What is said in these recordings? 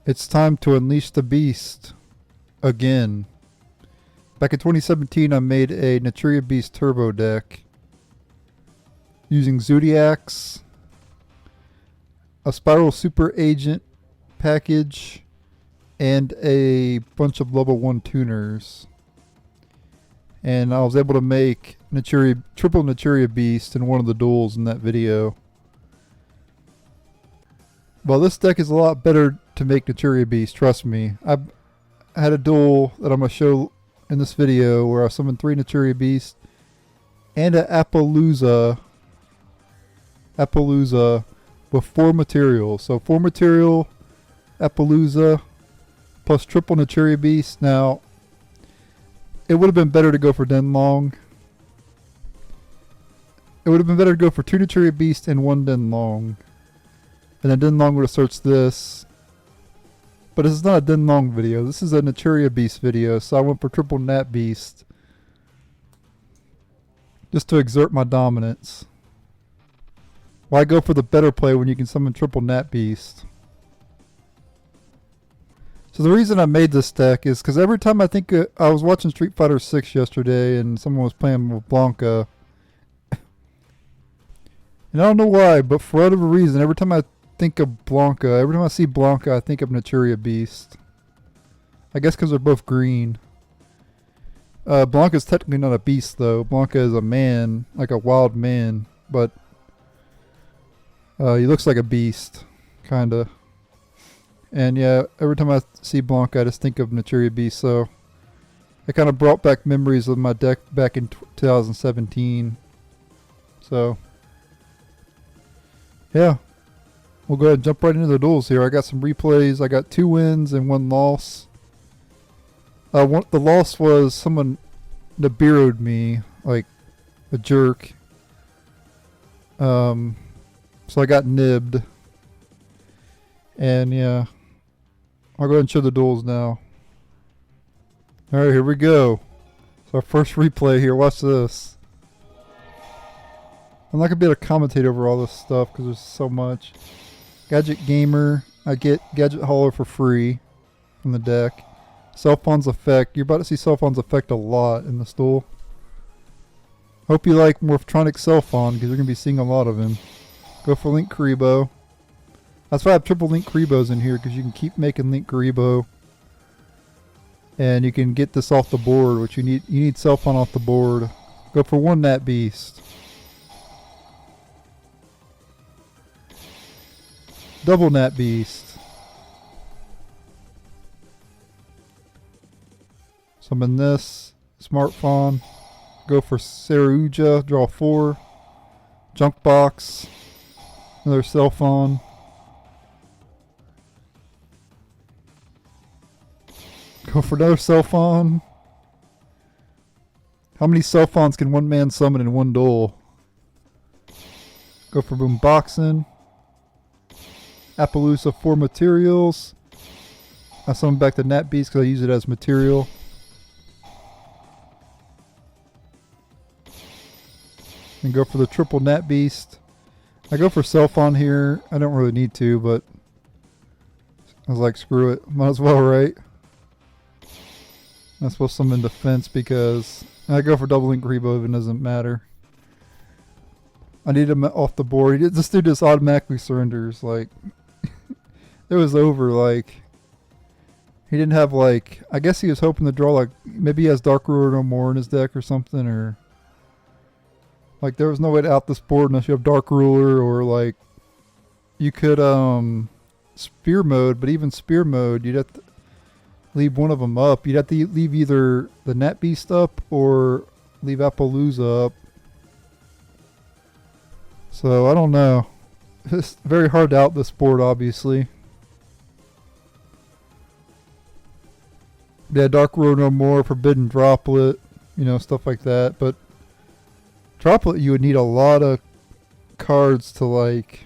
It's time to unleash the beast again. Back in 2017, I made a Naturia Beast turbo deck using Zodiacs, a Spiral Super Agent package, and a bunch of level 1 tuners. And I was able to make triple Naturia Beast in one of the duels in that video. Well, this deck is a lot better to make Naturia Beast, trust me. I had a duel that I'm going to show in this video where I summoned 3 Naturia Beast and an Appaloosa with 4 materials. So 4 material Appaloosa plus triple Naturia Beast. Now, it would have been better to go for Denlong. It would have been better to go for 2 Naturia Beast and 1 Denlong. And then Denlong would have searched this. But this is not a Denlong video. This is a Naturia Beast video. So I went for triple Nat Beast. Just to exert my dominance. Why go for the better play when you can summon triple Nat Beast? So the reason I made this deck is because every time I think I was watching Street Fighter 6 yesterday and someone was playing with Blanca. And I don't know why, but for whatever reason, every time I think of Blanca, every time I see Blanca, I think of Naturia Beast. I guess because they're both green. Blanca's technically not a beast though. Blanca is a man, like a wild man, but he looks like a beast, kinda. And yeah, every time I see Blanca, I just think of Naturia Beast, so it kind of brought back memories of my deck back in 2017. So, yeah. We'll go ahead and jump right into the duels here. I got some replays. I got 2 wins and 1 loss. The loss was someone Nibiru'd me, like a jerk. So I got nibbed. And yeah, I'll go ahead and show the duels now. Alright, here we go. So our first replay here. Watch this. I'm not going to be able to commentate over all this stuff because there's so much. Gadget Gamer, I get Gadget Hauler for free from the deck. Cellphone's Effect, you're about to see Cellphone's Effect a lot in this duel. Hope you like Morphtronic Cellphone because you're going to be seeing a lot of him. Go for Link Karibo. That's why I have triple Link Karibos in here because you can keep making Link Karibo. And you can get this off the board, which you need Cellphone off the board. Go for 1 Nat Beast. Double Nat Beast. Summon this. Smartphone. Go for Saruja. Draw 4. Junk Box. Another Cellphone. Go for another Cellphone. How many Cellphones can one man summon in one duel? Go for Boomboxin. Appaloosa 4 materials. I summon back the Nat Beast because I use it as material. And go for the triple Nat Beast. I go for Cellphone here. I don't really need to, but I was like, screw it. Might as well, right? I'm supposed to summon defense because I go for double Link Karibo if it doesn't matter. I need him off the board. This dude just automatically surrenders. Like, it was over. Like, he didn't have, like, I guess he was hoping to draw, like, maybe he has Dark Ruler no more in his deck or something, or like there was no way to out this board unless you have Dark Ruler, or like you could Spear Mode, but even Spear Mode you'd have to leave one of them up. You'd have to leave either the Nat Beast up or leave Appaloosa up. So I don't know. It's very hard to out this board, obviously. Yeah, Dark Ruler no more, Forbidden Droplet, you know, stuff like that. But Droplet, you would need a lot of cards to like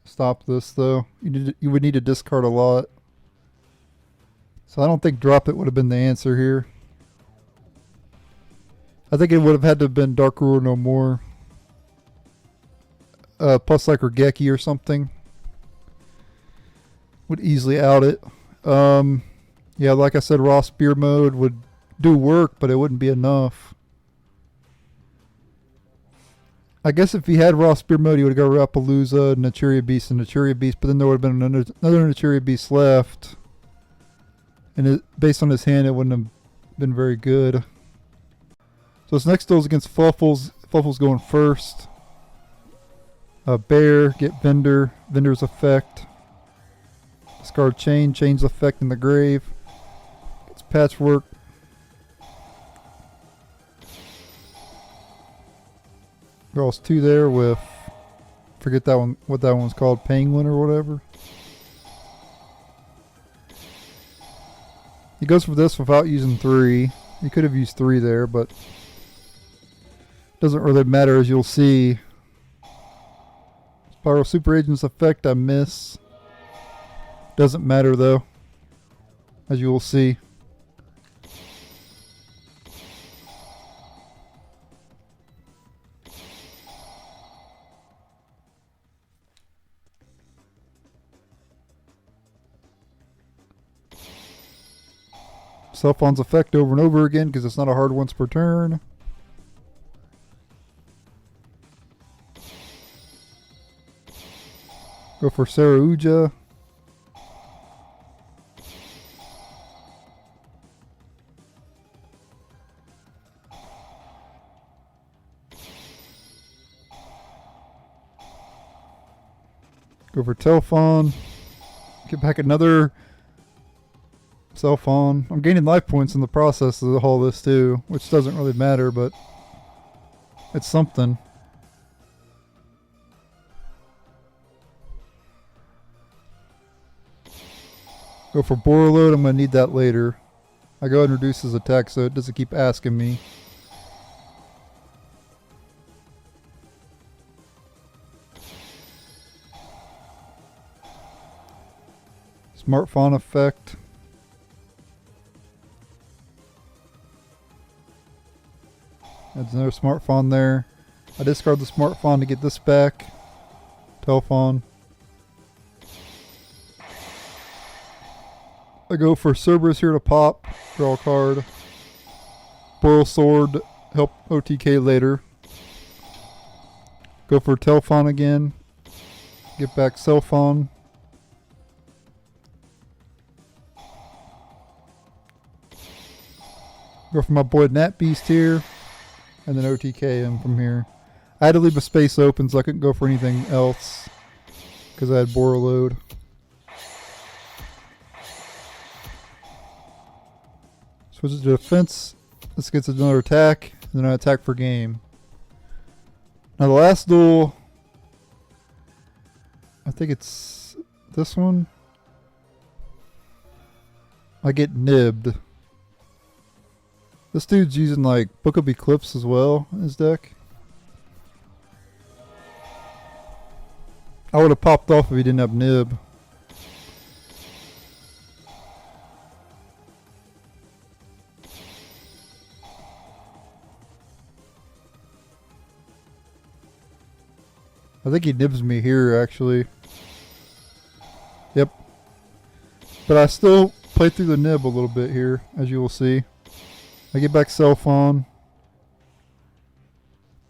stop this, though. You would need to discard a lot. So I don't think Droplet would have been the answer here. I think it would have had to have been Dark Ruler no more. Plus like Regeki or something. would easily out it. Yeah, like I said, raw spear mode would do work, but it wouldn't be enough. I guess if he had raw spear mode, he would go Rapalooza, Naturia Beast, and Naturia Beast, but then there would have been another Naturia Beast left. And based on his hand, it wouldn't have been very good. So his next duel is against Fluffles. Fluffles going first. Bear, get Vendor. Vendor's effect. Discard Chain. Chain's effect in the grave. Gets Patchwork. Draws 2 there with, forget that one, what that one's called, Penguin or whatever. He goes for this without using 3. He could have used 3 there, but doesn't really matter, as you'll see. Spiral Super Agent's effect, I miss. Doesn't matter though, as you will see. Self-on's effect over and over again because it's not a hard once per turn. Go for Sarauja. Go for Telephone. Get back another Cell Phone. I'm gaining life points in the process of all this too, which doesn't really matter, but it's something. Go for Borreload. I'm going to need that later. I go ahead and reduce his attack so it doesn't keep asking me. Smart Fawn effect. Adds another Smart Fawn there. I discard the Smart Fawn to get this back. Telephone. I go for Cerberus here to pop. Draw a card. Boral Sword. Help OTK later. Go for Telephone again. Get back Cell Phone. Go for my boy Nat Beast here. And then OTK him from here. I had to leave a space open so I couldn't go for anything else. Because I had Borreload. Switches to defense. This gets another attack. And then I attack for game. Now the last duel. I think it's this one. I get nibbed. This dude's using like Book of Eclipse as well in his deck. I would have popped off if he didn't have nib. I think he nibs me here actually. Yep. But I still play through the nib a little bit here, as you will see. I get back Cell Phone.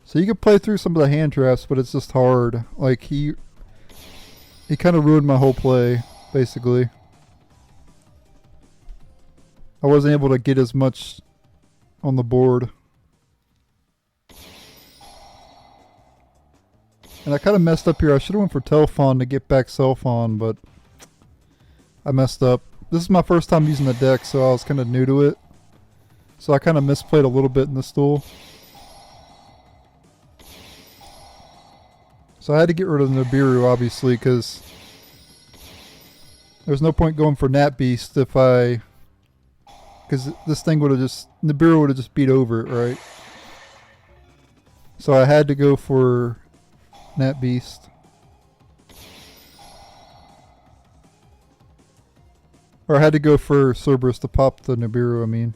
So you can play through some of the hand traps, but it's just hard. Like he kind of ruined my whole play, basically. I wasn't able to get as much on the board. And I kind of messed up here. I should have went for Telephone to get back Cell Phone, but I messed up. This is my first time using the deck, so I was kind of new to it. So I kind of misplayed a little bit in this duel. So I had to get rid of the Nibiru, obviously, because there's no point going for Nat Beast if I... Because this thing would have just... Nibiru would have just beat over it, right? So I had to go for Nat Beast. Or I had to go for Cerberus to pop the Nibiru, I mean.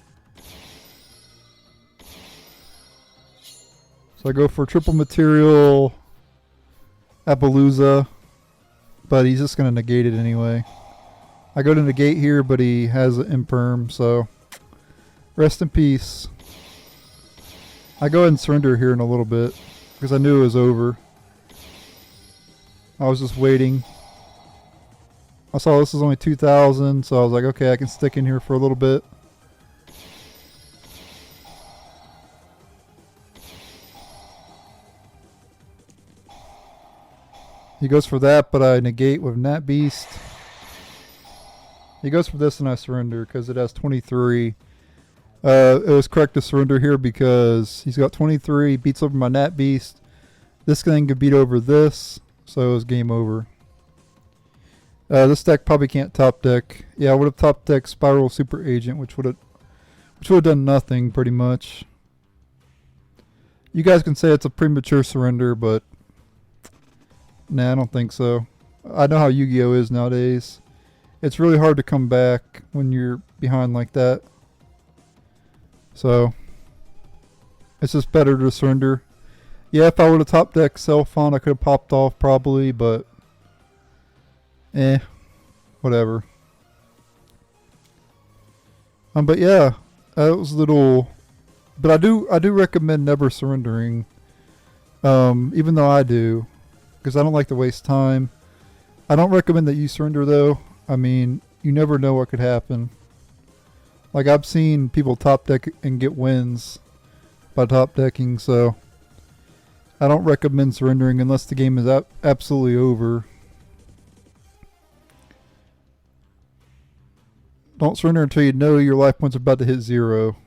So I go for triple material Appaloosa, but he's just going to negate it anyway. I go to negate here, but he has an imperm, so rest in peace. I go ahead and surrender here in a little bit because I knew it was over. I was just waiting. I saw this was only 2,000, so I was like, okay, I can stick in here for a little bit. He goes for that, but I negate with Nat Beast. He goes for this and I surrender because it has 23. It was correct to surrender here because he's got 23, beats over my Nat Beast. This thing could beat over this, so it was game over. This deck probably can't top deck. Yeah, I would have top decked Spiral Super Agent, which would have done nothing pretty much. You guys can say it's a premature surrender, but nah, I don't think so. I know how Yu-Gi-Oh is nowadays. It's really hard to come back when you're behind like that. So it's just better to surrender. Yeah, if I would have top decked Cellphone, I could have popped off probably, but whatever. But yeah, that was a little. But I do recommend never surrendering. Even though I do, because I don't like to waste time. I don't recommend that you surrender though. I mean, you never know what could happen. Like I've seen people top deck and get wins by top decking, so I don't recommend surrendering unless the game is absolutely over. Don't surrender until you know your life points are about to hit 0.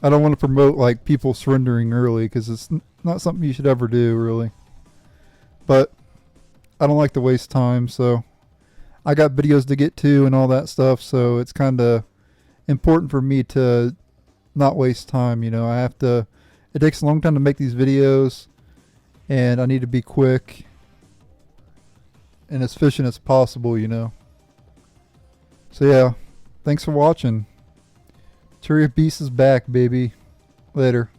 I don't want to promote like people surrendering early because it's not something you should ever do really. But I don't like to waste time, so I got videos to get to and all that stuff, so it's kind of important for me to not waste time, you know. It takes a long time to make these videos, and I need to be quick and as efficient as possible, you know. So yeah, thanks for watching. Naturia Beast is back, baby. Later.